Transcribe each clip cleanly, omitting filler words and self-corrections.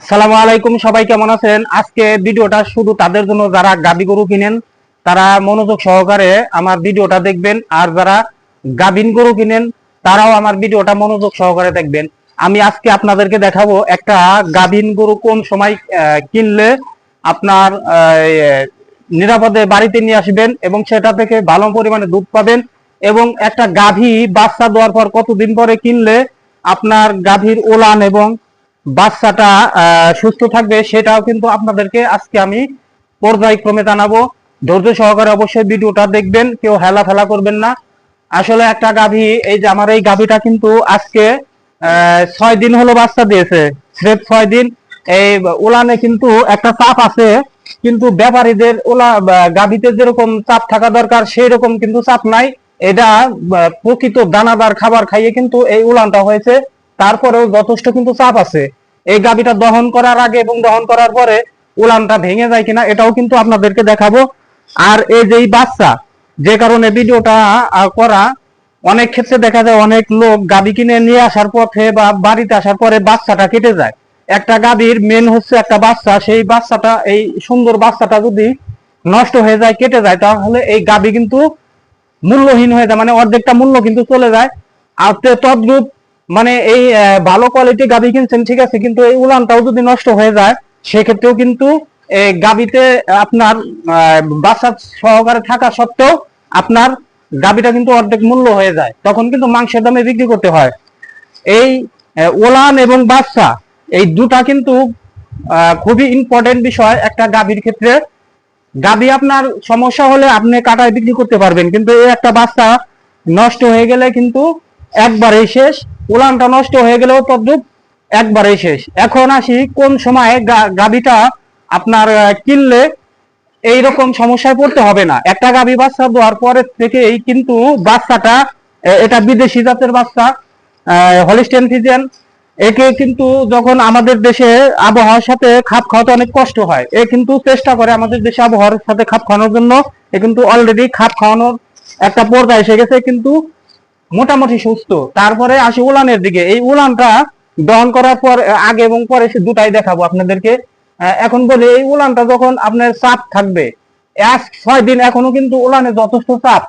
আসসালামু আলাইকুম, সবাই কেমন আছেন? আজকে ভিডিওটা শুধু তাদের জন্য যারা গাবি গরু কিনেন তারা মনোযোগ সহকারে আমার ভিডিওটা দেখবেন, আর যারা গাভিন গরু কিনেন তারাও আমার ভিডিওটা মনোযোগ সহকারে দেখবেন। আমি আজকে আপনাদেরকে দেখাবো একটা গাভিন গরু কোন সময় কিনলে আপনার নিরাপদে বাড়িতে নিয়ে আসবেন এবং সেটা থেকে ভালো পরিমাণে দুধ পাবেন, এবং একটা গাভী বাচ্চা দেওয়ার পর কতদিন পরে কিনলে আপনার গাভীর ওলান এবং বাচ্চাটা সুস্থ থাকবে সেটাও কিন্তু আপনাদেরকে আজকে আমি পর্যায়ক্রমে জানাবো। ধৈর্য সহকারে অবশ্যই ভিডিওটা দেখবেন, কেউ হেলা ফেলা করবেন না। আসলে একটা গাভী, এই যে আমার এই গাভীটা কিন্তু আজকে 6 দিন হলো বাচ্চা দিয়েছে, স্রেফ 6 দিন। এই উলানে কিন্তু একটা চাপ আছে, কিন্তু ব্যাপারীদের ওলা গাভীতে যেরকম চাপ থাকা দরকার সেই রকম কিন্তু চাপ নাই। এটা প্রকৃত দানাদার খাবার খাইয়ে কিন্তু এই উলানটা হয়েছে, তারপরেও যথেষ্ট কিন্তু চাপ আছে। এই গাভীটা দহন করার আগে এবং দহন করার পরে উলানটা ভেঙে যায় কিনা এটাও কিন্তু আপনাদেরকে দেখাবো। আর এই যে বাচ্চা, যে কারণে ভিডিওটা করা, অনেক ক্ষেত্রে দেখা যায় অনেক লোক গাভী কিনে নিয়ে আসার পথে বা বাড়িতে আসার পরে বাচ্চাটা কেটে যায়। একটা গাভীর মেন হচ্ছে একটা বাচ্চা, সেই বাচ্চাটা, এই সুন্দর বাচ্চাটা যদি নষ্ট হয়ে যায়, কেটে যায়, তাহলে এই গাভী কিন্তু মূল্যহীন হয়ে যায়, মানে অর্ধেকটা মূল্য কিন্তু চলে যায়। আর তদ্রূপ মানে এই ভালো কোয়ালিটি গাভী কিনছেন ঠিক আছে, কিন্তু এই উলানটাও যদি নষ্ট হয়ে যায় সেক্ষেত্রেও কিন্তু গাভীতে আপনার বাচ্চা সহকারে থাকা সত্ত্বেও আপনার গাভীটা কিন্তু অর্ধেক মূল্য হয়ে যায়, তখন কিন্তু মাংসের দামে বিক্রি করতে হয়। এই ওলান এবং বাচ্চা, এই দুটা কিন্তু খুবই ইম্পর্টেন্ট বিষয় একটা গাভীর ক্ষেত্রে। গাভী আপনার সমস্যা হলে আপনি কাটায় বিক্রি করতে পারবেন, কিন্তু এই একটা বাচ্চা নষ্ট হয়ে গেলে কিন্তু একবারেই শেষ। উলানটা নষ্ট হয়ে গেলেও তদ্রুপ একবারেই শেষ। এখন আসি কোন সময় গাভীটা আপনার কিনলে এইরকম সমস্যায় পড়তে হবে না। একটা গাভী বাচ্চা দেওয়ার পরের থেকেই কিন্তু বাচ্চাটা, এটা বিদেশি জাতের বাচ্চা, হলিস্টিয়ান ফ্রিজিয়ান। একে কিন্তু যখন আমাদের দেশে আবহাওয়ার সাথে খাপ খাওয়াতে অনেক কষ্ট হয়, এ কিন্তু চেষ্টা করে আমাদের দেশে আবহাওয়ার সাথে খাপ খাওয়ানোর জন্য। এ কিন্তু অলরেডি খাপ খাওয়ানোর একটা পর্যায়ে এসে গেছে, কিন্তু মোটামুটি সুস্থ। তারপরে আসি উলানের দিকে। এই উলানটা দহন করার পর আগে এবং পরে দুটাই দেখাবো আপনাদেরকে। এখন বলি, এই উলানটা যখন আপনার চাপ থাকবে 6 দিন, এখনো কিন্তু উলানে যথেষ্ট চাপ,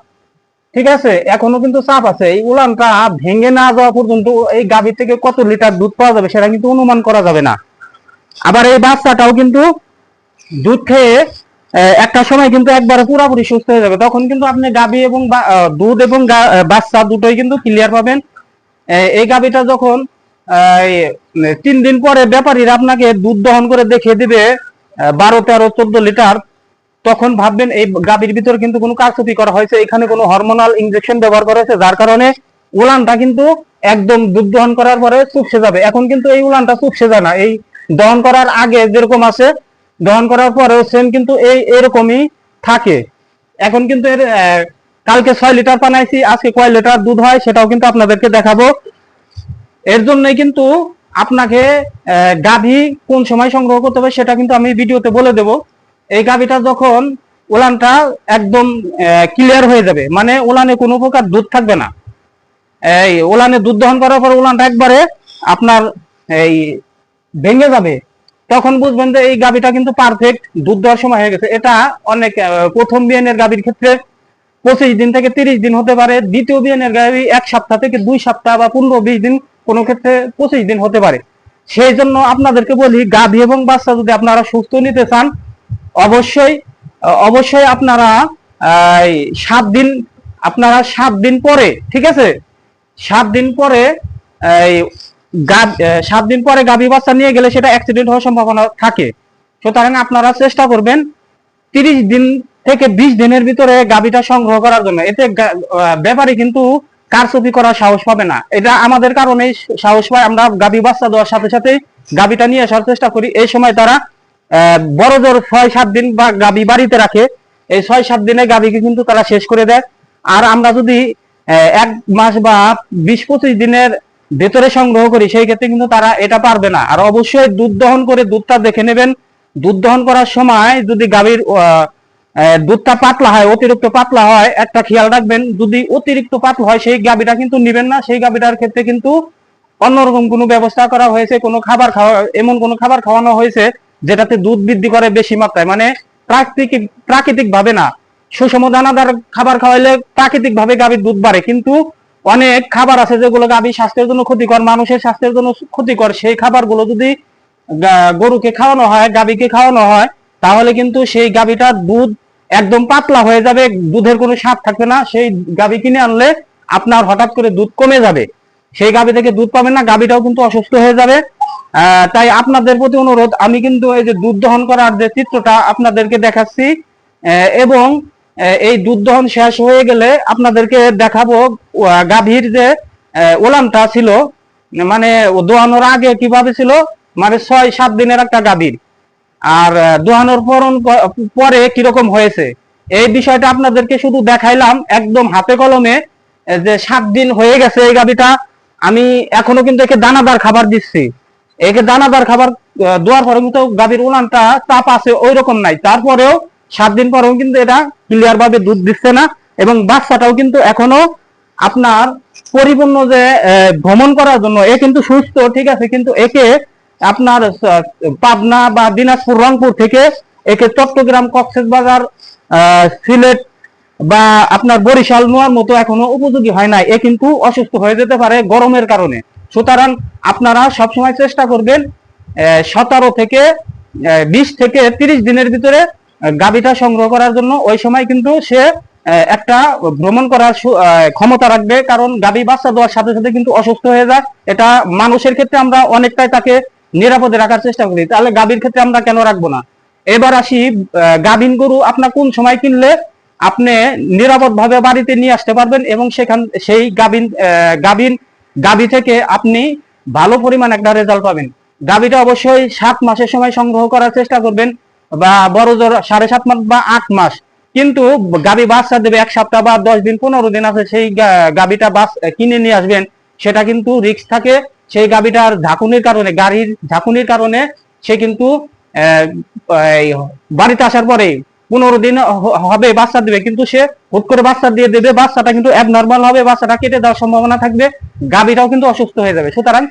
ঠিক আছে, এখনো কিন্তু চাপ আছে। এই উলানটা ভেঙে না যাওয়া পর্যন্ত এই গাভীর থেকে কত লিটার দুধ পাওয়া যাবে সেটা কিন্তু অনুমান করা যাবে না। আবার এই বাচ্চাটাও কিন্তু দুধ খেয়ে একটা সময় কিন্তু একবারে পুরোপুরি সুস্থ হয়ে যাবে, তখন কিন্তু আপনি গাভী এবং দুধ এবং বাচ্চা দুটোই কিন্তু ক্লিয়ার পাবেন। এই গাভীটা যখন 3 দিন পরে ব্যাপারীরা আপনাকে দুধ দহন করে দেখিয়ে দিবে 12, 13, 14 লিটার, তখন ভাববেন এই গাভীর ভিতরে কিন্তু কোনো কারচুপি করা হয়েছে, এখানে কোনো হরমোনাল ইনজেকশন ব্যবহার করা হয়েছে, যার কারণে উলানটা কিন্তু একদম দুধ দহন করার পরে চুপসে যাবে। এখন কিন্তু এই উলানটা চুপসে যায় না, এই দহন করার আগে যেরকম আছে দহন করার পরেও সেম কিন্তু এরকমই থাকে। এখন কিন্তু এর কালকে 6 লিটার বানাইছি, আজকে কয় লিটার দুধ হয় সেটাও কিন্তু আপনাদেরকে দেখাবো। এর জন্যই কিন্তু আপনাকে গাভী কোন সময় সংগ্রহ করতে হবে সেটা কিন্তু আমি ভিডিওতে বলে দেব। এই গাভীটা যখন উলানটা একদম ক্লিয়ার হয়ে যাবে, মানে উলানে কোনো প্রকার দুধ থাকবে না, এই উলানে দুধ দহন করার পর উলানটা একবারে আপনার এই ভেঙে যাবে, তখন বুঝবেন যে এই গাভীটা কিন্তু পারফেক্ট দুধ দেওয়ার সময় হয়ে গেছে। এটা অনেক প্রথম বিয়ানের গাভীর ক্ষেত্রে 25 দিন থেকে 30 দিন হতে পারে, দ্বিতীয় বিয়ানের গাভী 1 সপ্তাহ থেকে 2 সপ্তাহ বা 15-20 দিন, কোনো ক্ষেত্রে 25 দিন হতে পারে। সেই জন্য আপনাদেরকে বলি, গাভী এবং বাচ্চা যদি আপনারা সুস্থ নিতে চান, অবশ্যই অবশ্যই আপনারা 7 দিন, আপনারা 7 দিন পরে, ঠিক আছে, 7 দিন পরে এই 7 দিন পরে গাভী বাচ্চা নিয়ে গেলে সেটা অ্যাক্সিডেন্ট হওয়ার সম্ভাবনা থাকে। সুতরাং আপনারা চেষ্টা করবেন 30 দিন থেকে 20 দিনের ভিতরে গাভীটা সংগ্রহ করার জন্য। এতে ব্যাপারী কিন্তু কারচুপি করার সাহস পাবে না। এটা আমাদের কারণেই সাহস পায়, আমরা গাভী বাচ্চা দেওয়ার সাথে সাথে গাভীটা নিয়ে আসার চেষ্টা করি। এই সময় তারা বড় জোর 6-7 দিন বা গাভী বাড়িতে রাখে, এই 6-7 দিনে গাভীকে কিন্তু তারা শেষ করে দেয়। আর আমরা যদি 1 মাস বা 20-25 দিনের ভেতরে সংগ্রহ করি সেই ক্ষেত্রে কিন্তু তারা এটা পারবে না। আর অবশ্যই দুধ দহন করে দুধটা দেখে নেবেন। দুধ দহন করার সময় যদি গাভীর দুধটা পাতলা হয়, অতিরিক্ত পাতলা হয়, একটা খেয়াল রাখবেন, যদি অতিরিক্ত পাতলা হয় সেই গাভীটা কিন্তু নিবেন না। সেই গাভীটার ক্ষেত্রে কিন্তু অন্যরকম কোনো ব্যবস্থা করা হয়েছে, কোনো খাবার খাওয়া, এমন কোনো খাবার খাওয়ানো হয়েছে যেটাতে দুধ বৃদ্ধি করে বেশি মাত্রায়, মানে প্রাকৃতিক ভাবে না। সুষম দানাদার খাবার খাওয়াইলে প্রাকৃতিক ভাবে গাভীর দুধ বাড়ে, কিন্তু অনেক খাবার আছে যেগুলো গাভীর স্বাস্থ্যের জন্য ক্ষতিকর, মানুষের স্বাস্থ্যের জন্য ক্ষতিকর। সেই খাবারগুলো যদি গরুকে খাওয়ানো হয়, গাভীকে খাওয়ানো হয়, তাহলে কিন্তু সেই গাভীটার দুধ একদম পাতলা হয়ে যাবে, দুধের কোনো স্বাদ থাকবে না। সেই গাভী কিনে আনলে আপনার হঠাৎ করে দুধ কমে যাবে, সেই গাভী থেকে দুধ পাবেন না, গাভীটাও কিন্তু অসুস্থ হয়ে যাবে। তাই আপনাদের প্রতি অনুরোধ, আমি কিন্তু এই যে দুধ দহন করার যে চিত্রটা আপনাদেরকে দেখাচ্ছি, এবং এই দুধ দহন শেষ হয়ে গেলে আপনাদেরকে দেখাবো গাভীর যে ওলানটা ছিল, মানে দোয়ানোর আগে কিভাবে ছিল, মানে 6-7 দিনের একটা গাভীর, আর দোয়ানোর পরে কিরকম হয়েছে, এই বিষয়টা আপনাদেরকে শুধু দেখাইলাম একদম হাতে কলমে। যে 7 দিন হয়ে গেছে এই গাভীটা, আমি এখনো কিন্তু একে দানাদার খাবার দিচ্ছি। একে দানাদার খাবার দেওয়ার পরে কিন্তু গাভীর উলানটা চাপ আছে ওই রকম নাই, তারপরেও 7 দিন পরেও কিন্তু এটা ক্লিয়ার ভাবে দুধ দিচ্ছে না, এবং বাচ্চাটাও কিন্তু এখনো আপনার পরিপূর্ণ যে ভ্রমণ করার জন্য, এ কিন্তু সুস্থ ঠিক আছে, কিন্তু একে আপনার পাবনা বা দিনাজপুর, রংপুর থেকে একে চট্টগ্রাম, কক্সবাজার, সিলেট বা আপনার বরিশাল নেওয়ার মতো এখনো উপযোগী হয় না। এ কিন্তু অসুস্থ হয়ে যেতে পারে গরমের কারণে। সুতরাং আপনারা সবসময় চেষ্টা করবেন 17 থেকে 20 থেকে 30 দিনের ভিতরে গাভীটা সংগ্রহ করার জন্য। ওই সময় কিন্তু সে একটা ভ্রমণ করার ক্ষমতা রাখবে, কারণ গাভী বাচ্চা দেওয়ার সাথে সাথে কিন্তু অসুস্থ হয়ে যায়। এটা মানুষের ক্ষেত্রে আমরা অনেকটাই তাকে নিরাপদে রাখার চেষ্টা করি, তাহলে গাভীর ক্ষেত্রে আমরা কেন রাখবো না। এবার আসি, গাভীন গরু আপনার কোন সময় কিনলে আপনি নিরাপদ ভাবে বাড়িতে নিয়ে আসতে পারবেন, এবং সেই গাভী থেকে আপনি ভালো পরিমাণ একটা রেজাল্ট পাবেন। গাভীটা অবশ্যই 7 মাসের সময় সংগ্রহ করার চেষ্টা করবেন, বা বড় জোর 7.5 মাস বা 8 মাস। কিন্তু গাভী বাচ্চা দেবে 1 সপ্তাহ বা 10 দিন 15 দিন আছে, সেই গাভীটা কিনে নিয়ে আসবেন, সেটা কিন্তু রিস্ক থাকে। সেই গাভীটার ঝাঁকুনির কারণে, গাড়ির ঝাঁকুনির কারণে সে কিন্তু বাড়িতে আসার পরে 15 দিন হবে বাচ্চা দেবে, কিন্তু সে হুট করে বাচ্চা দিয়ে দেবে, বাচ্চাটা কিন্তু অ্যাবনর্মাল হবে, বাচ্চাটা কেটে দেওয়ার সম্ভাবনা থাকবে, গাভীটাও কিন্তু অসুস্থ হয়ে যাবে। সুতরাং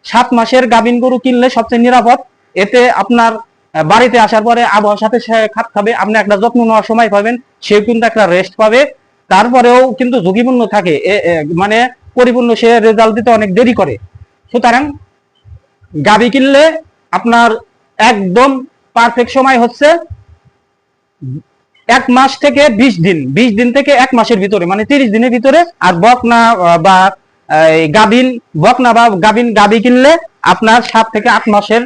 7 মাসের গাভীন গরু কিনলে সবচেয়ে নিরাপদ। এতে আপনার বাড়িতে আসার পরে আবহাওয়ার সাথে খাপ খাবে, আপনি একটা যত্ন নেওয়ার সময় পাবেন, সেও কিন্তু একটা রেস্ট পাবে। তারপরেও কিন্তু ঝুঁকিপূর্ণ থাকে, মানে পরিপূর্ণ সে রেজাল্ট দিতে অনেক দেরি করে। সুতরাং গাভী কিনলে আপনার একদম পারফেক্ট সময় হচ্ছে 1 মাস থেকে 20 দিন, 20 দিন থেকে 1 মাসের ভিতরে, মানে 30 দিনের ভিতরে। আর বকনা বা গাভী কিনলে আপনার 7 থেকে 8 মাসের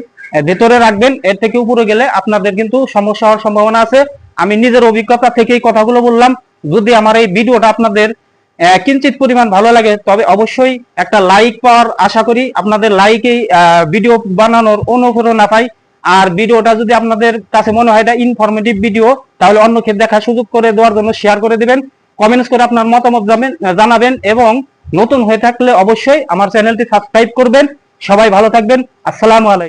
ভেতরে রাখবেন। এর থেকে উপরে গেলে আপনাদের কিন্তু সমস্যা হওয়ার সম্ভাবনা আছে। আমি নিজের অভিজ্ঞতা থেকেই কথাগুলো বললাম। যদি আমার এই ভিডিওটা আপনাদের কিঞ্চিত পরিমাণ ভালো লাগে, তবে অবশ্যই একটা লাইক পাওয়ার আশা করি। আপনাদের লাইকেই ভিডিও বানানোর অনুপ্রেরণা পাই। আর ভিডিওটা যদি আপনাদের কাছে মনে হয় এটা ইনফরমেটিভ ভিডিও, তাহলে অন্যকে দেখার সুযোগ করে দেওয়ার জন্য শেয়ার করে দিবেন, কমেন্টস করে আপনার মতামত জানাবেন, এবং নতুন হয়ে থাকলে অবশ্যই আমার চ্যানেলটি সাবস্ক্রাইব করবেন। সবাই ভালো থাকবেন। আসসালামু আলাইকুম।